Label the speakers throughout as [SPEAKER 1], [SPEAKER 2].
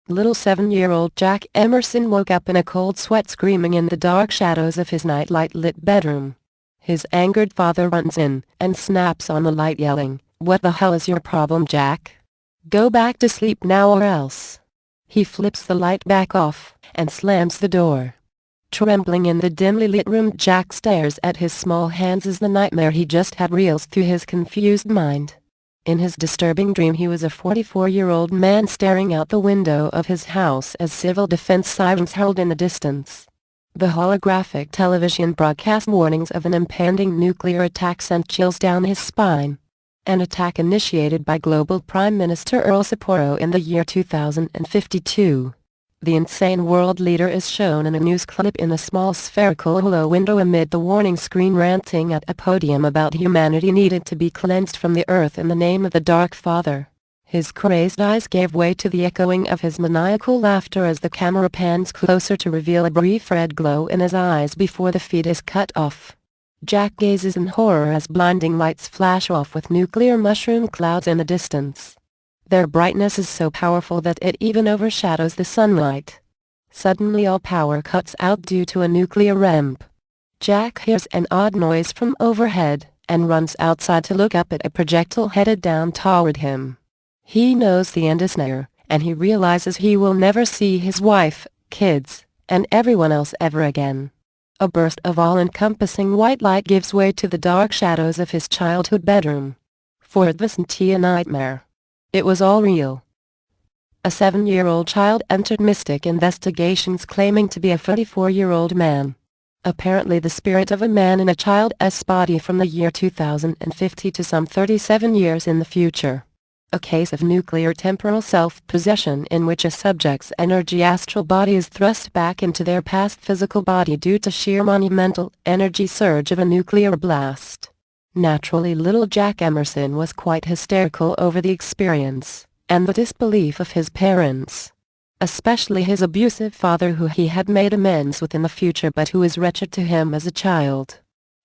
[SPEAKER 1] Little 7-year-old Jack Emerson woke up in a cold sweat, screaming in the dark shadows of his nightlight-lit bedroom. His angered father runs in and snaps on the light, yelling, "What the hell is your problem, Jack? Go back to sleep now or else." He flips the light back off and slams the door. Trembling in the dimly lit room, Jack stares at his small hands as the nightmare he just had reels through his confused mind. In his disturbing dream, he was a 44-year-old man staring out the window of his house as civil defense sirens hurled in the distance. The holographic television broadcast warnings of an impending nuclear attack sent chills down his spine. An attack initiated by Global Prime Minister Earl Sapporo in the year 2052. The insane world leader is shown in a news clip in a small spherical holo window amid the warning screen, ranting at a podium about humanity needed to be cleansed from the earth in the name of the Dark Father. His crazed eyes gave way to the echoing of his maniacal laughter as the camera pans closer to reveal a brief red glow in his eyes before the feed is cut off. Jack gazes in horror as blinding lights flash off with nuclear mushroom clouds in the distance. Their brightness is so powerful that it even overshadows the sunlight. Suddenly all power cuts out due to a nuclear ramp. Jack hears an odd noise from overhead and runs outside to look up at a projectile headed down toward him. He knows the end is near, and he realizes he will never see his wife, kids, and everyone else ever again. A burst of all-encompassing white light gives way to the dark shadows of his childhood bedroom. For it wasn't a nightmare. It was all real. A 7-year-old child entered Mystic Investigations claiming to be a 44-year-old man. Apparently the spirit of a man in a child's body from the year 2050 to some 37 years in the future. A case of nuclear temporal self-possession in which a subject's energy astral body is thrust back into their past physical body due to sheer monumental energy surge of a nuclear blast. Naturally, little Jack Emerson was quite hysterical over the experience, and the disbelief of his parents. Especially his abusive father, who he had made amends with in the future but who was wretched to him as a child.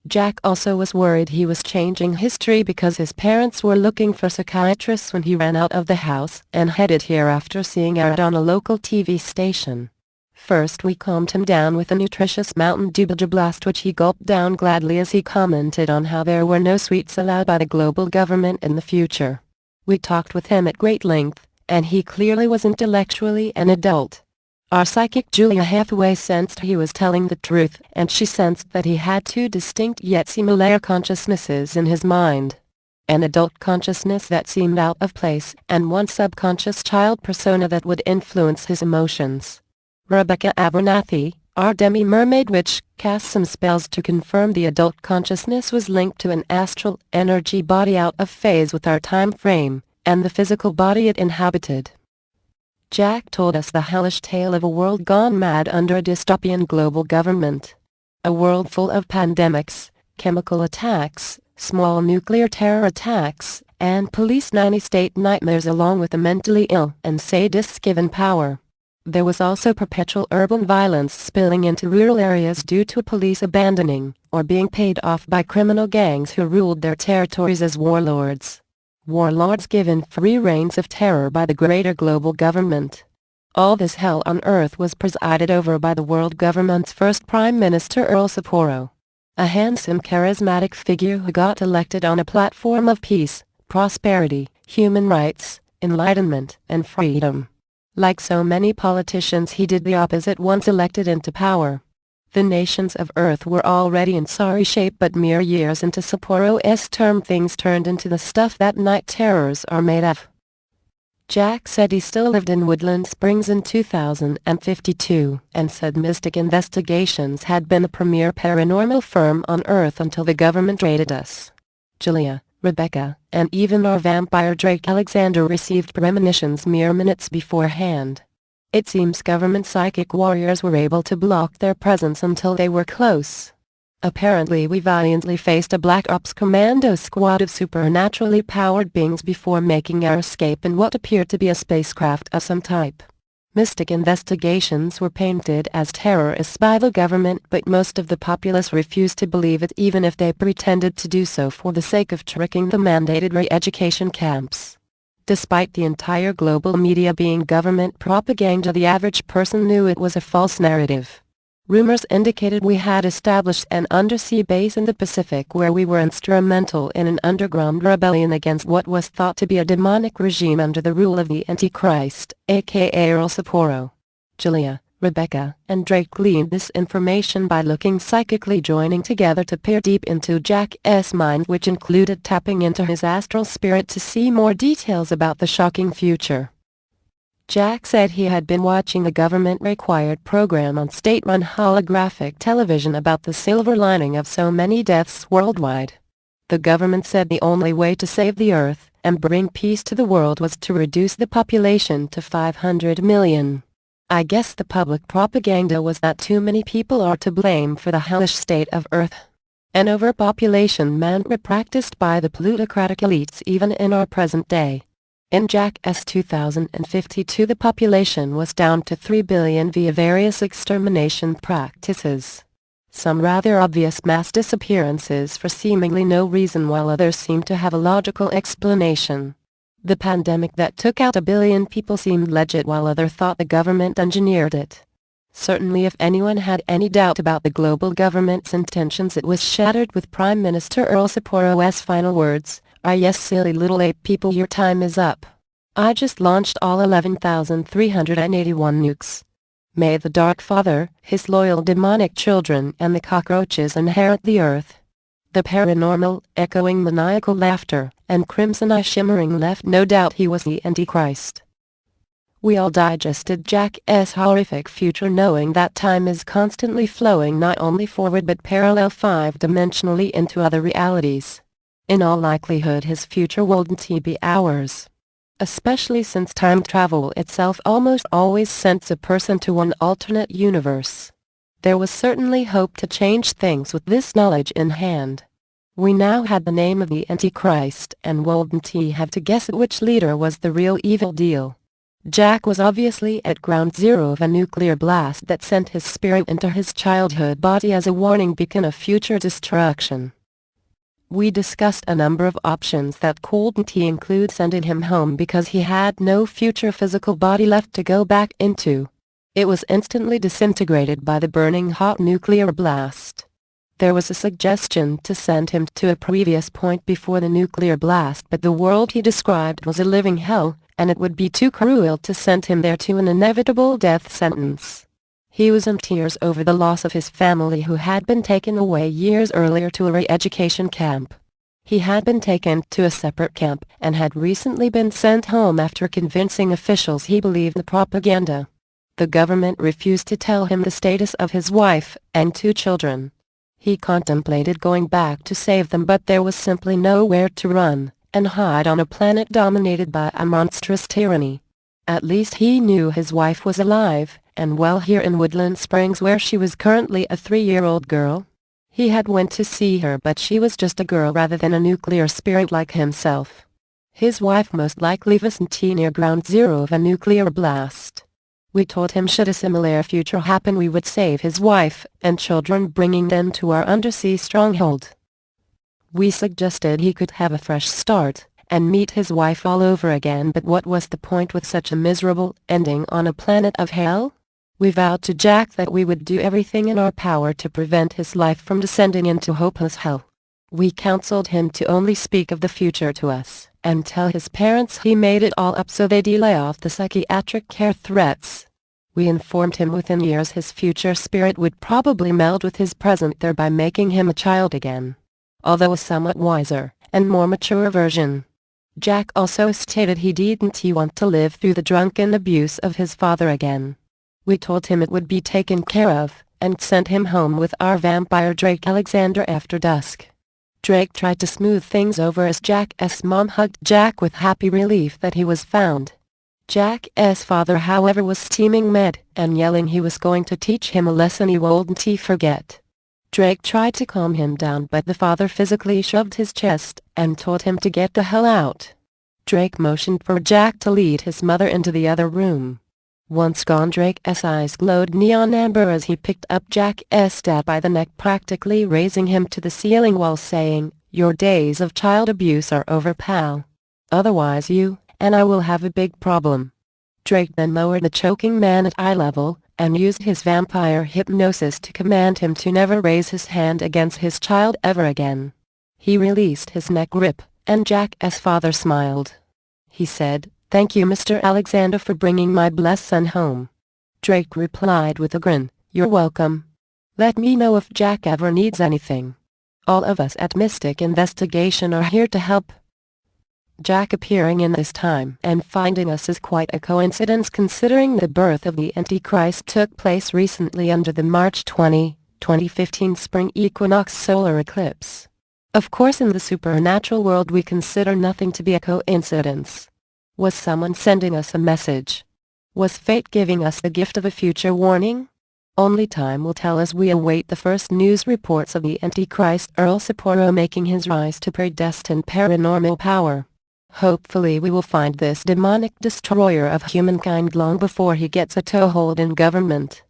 [SPEAKER 1] Jack also was worried he was changing history because his parents were looking for psychiatrists when he ran out of the house and headed here after seeing our ad on a local TV station. First we calmed him down with a nutritious Mountain Dew blast, which he gulped down gladly as he commented on how there were no sweets allowed by the global government in the future. We talked with him at great length, and he clearly was intellectually an adult. Our psychic Julia Hathaway sensed he was telling the truth, and she sensed that he had two distinct yet similar consciousnesses in his mind. An adult consciousness that seemed out of place, and one subconscious child persona that would influence his emotions. Rebecca Abernathy, our demi-mermaid witch, cast some spells to confirm the adult consciousness was linked to an astral energy body out of phase with our time frame, and the physical body it inhabited. Jack told us the hellish tale of a world gone mad under a dystopian global government. A world full of pandemics, chemical attacks, small nuclear terror attacks, and police nanny-state nightmares, along with the mentally ill and sadists given power. There was also perpetual urban violence spilling into rural areas due to police abandoning or being paid off by criminal gangs who ruled their territories as warlords. Warlords given free reins of terror by the greater global government. All this hell on earth was presided over by the world government's first Prime Minister Earl Sapporo. A handsome, charismatic figure who got elected on a platform of peace, prosperity, human rights, enlightenment, and freedom. Like so many politicians, he did the opposite once elected into power. The nations of Earth were already in sorry shape, but mere years into Sapporo's term things turned into the stuff that night terrors are made of. Jack said he still lived in Woodland Springs in 2052, and said Mystic Investigations had been the premier paranormal firm on Earth until the government raided us. Julia, Rebecca, and even our vampire Drake Alexander received premonitions mere minutes beforehand. It seems government psychic warriors were able to block their presence until they were close. Apparently we valiantly faced a Black Ops Commando squad of supernaturally powered beings before making our escape in what appeared to be a spacecraft of some type. Mystic Investigations were painted as terrorists by the government, but most of the populace refused to believe it, even if they pretended to do so for the sake of tricking the mandated re-education camps. Despite the entire global media being government propaganda, the average person knew it was a false narrative. Rumors indicated we had established an undersea base in the Pacific where we were instrumental in an underground rebellion against what was thought to be a demonic regime under the rule of the Antichrist, aka Earl Sapporo. Julia, Rebecca, and Drake gleaned this information by looking psychically, joining together to peer deep into Jack's mind, which included tapping into his astral spirit to see more details about the shocking future. Jack said he had been watching a government-required program on state-run holographic television about the silver lining of so many deaths worldwide. The government said the only way to save the Earth and bring peace to the world was to reduce the population to 500 million. I guess the public propaganda was that too many people are to blame for the hellish state of Earth. An overpopulation mantra practiced by the plutocratic elites even in our present day. In Jack's 2052, the population was down to 3 billion via various extermination practices. Some rather obvious mass disappearances for seemingly no reason, while others seemed to have a logical explanation. The pandemic that took out 1 billion people seemed legit, while others thought the government engineered it. Certainly, if anyone had any doubt about the global government's intentions, it was shattered with Prime Minister Earl Sapporo's final words: "Ah yes, silly little ape people, your time is up. I just launched all 11,381 nukes. May the Dark Father, his loyal demonic children, and the cockroaches inherit the Earth." The paranormal, echoing maniacal laughter, and crimson eye shimmering left no doubt he was the Antichrist. We all digested Jack's horrific future, knowing that time is constantly flowing not only forward but parallel 5-dimensionally into other realities. In all likelihood his future wouldn't be ours. Especially since time travel itself almost always sends a person to an alternate universe. There was certainly hope to change things with this knowledge in hand. We now had the name of the Antichrist, and wouldn't have to guess which leader was the real evil deal. Jack was obviously at ground zero of a nuclear blast that sent his spirit into his childhood body as a warning beacon of future destruction. We discussed a number of options that couldn't include sending him home because he had no future physical body left to go back into. It was instantly disintegrated by the burning hot nuclear blast. There was a suggestion to send him to a previous point before the nuclear blast, but the world he described was a living hell, and it would be too cruel to send him there to an inevitable death sentence. He was in tears over the loss of his family, who had been taken away years earlier to a re-education camp. He had been taken to a separate camp and had recently been sent home after convincing officials he believed the propaganda. The government refused to tell him the status of his wife and 2 children. He contemplated going back to save them, but there was simply nowhere to run and hide on a planet dominated by a monstrous tyranny. At least he knew his wife was alive and well here in Woodland Springs, where she was currently a 3-year-old girl. He had went to see her, but she was just a girl rather than a nuclear spirit like himself. His wife most likely wasn't near ground zero of a nuclear blast. We told him should a similar future happen, we would save his wife and children, bringing them to our undersea stronghold. We suggested he could have a fresh start and meet his wife all over again, but what was the point with such a miserable ending on a planet of hell? We vowed to Jack that we would do everything in our power to prevent his life from descending into hopeless hell. We counseled him to only speak of the future to us, and tell his parents he made it all up so they'd lay off the psychiatric care threats. We informed him within years his future spirit would probably meld with his present, thereby making him a child again, although a somewhat wiser and more mature version. Jack also stated he didn't want to live through the drunken abuse of his father again. We told him it would be taken care of, and sent him home with our vampire Drake Alexander after dusk. Drake tried to smooth things over as Jack's mom hugged Jack with happy relief that he was found. Jack's father, however, was steaming mad and yelling he was going to teach him a lesson he wouldn't forget. Drake tried to calm him down, but the father physically shoved his chest and told him to get the hell out. Drake motioned for Jack to lead his mother into the other room. Once gone, Drake's eyes glowed neon amber as he picked up Jack's dad by the neck, practically raising him to the ceiling while saying, "Your days of child abuse are over, pal. Otherwise you and I will have a big problem." Drake then lowered the choking man at eye level, and used his vampire hypnosis to command him to never raise his hand against his child ever again. He released his neck grip, and Jack's father smiled. He said, "Thank you, Mr. Alexander, for bringing my blessed son home." Drake replied with a grin, "You're welcome. Let me know if Jack ever needs anything. All of us at Mystic Investigation are here to help." Jack appearing in this time and finding us is quite a coincidence, considering the birth of the Antichrist took place recently under the March 20, 2015 spring equinox solar eclipse. Of course, in the supernatural world we consider nothing to be a coincidence. Was someone sending us a message? Was fate giving us the gift of a future warning? Only time will tell as we await the first news reports of the Antichrist Earl Sapporo making his rise to predestined paranormal power. Hopefully we will find this demonic destroyer of humankind long before he gets a toehold in government.